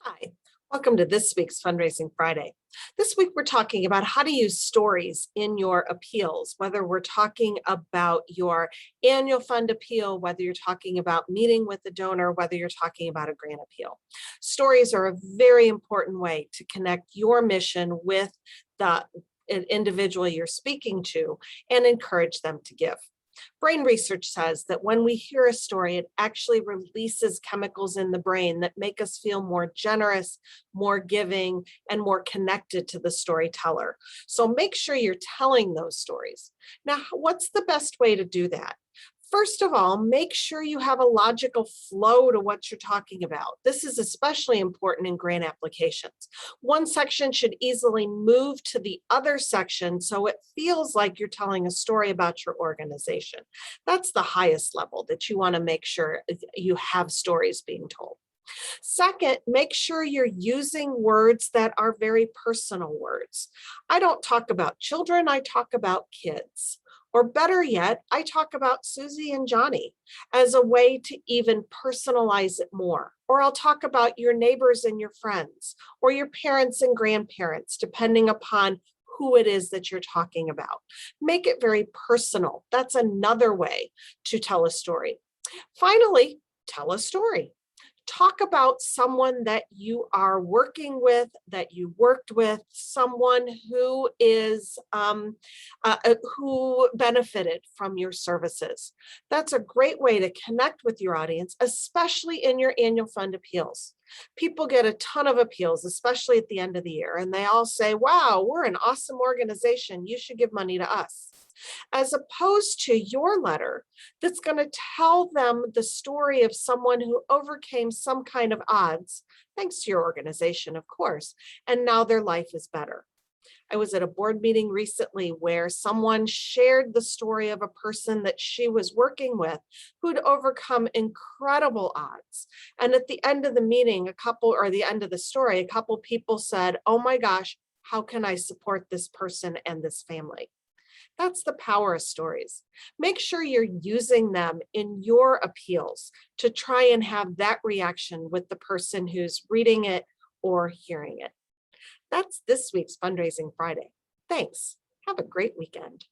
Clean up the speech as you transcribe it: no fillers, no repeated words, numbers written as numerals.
Hi, welcome to this week's Fundraising Friday. This week, we're talking about how to use stories in your appeals, whether we're talking about your annual fund appeal, whether you're talking about meeting with the donor, whether you're talking about a grant appeal. Stories are a very important way to connect your mission with the individual you're speaking to and encourage them to give. Brain research says that when we hear a story, it actually releases chemicals in the brain that make us feel more generous, more giving, and more connected to the storyteller. So make sure you're telling those stories. Now, what's the best way to do that? First of all, make sure you have a logical flow to what you're talking about. This is especially important in grant applications. One section should easily move to the other section so it feels like you're telling a story about your organization. That's the highest level that you want to make sure you have stories being told. Second, make sure you're using words that are very personal words. I don't talk about children, I talk about kids. Or better yet, I talk about Susie and Johnny as a way to even personalize it more. Or I'll talk about your neighbors and your friends, or your parents and grandparents, depending upon who it is that you're talking about. Make it very personal. That's another way to tell a story. Finally, tell a story. Talk about someone that you are working with, that you worked with, someone who is who benefited from your services. That's a great way to connect with your audience, especially in your annual fund appeals. People get a ton of appeals, especially at the end of the year, and they all say, wow, we're an awesome organization. You should give money to us. As opposed to your letter that's going to tell them the story of someone who overcame some kind of odds, thanks to your organization, of course, and now their life is better. I was at a board meeting recently where someone shared the story of a person that she was working with who'd overcome incredible odds. And at the end of the meeting, the end of the story, a couple people said, oh my gosh, how can I support this person and this family? That's the power of stories. Make sure you're using them in your appeals to try and have that reaction with the person who's reading it or hearing it. That's this week's Fundraising Friday. Thanks. Have a great weekend.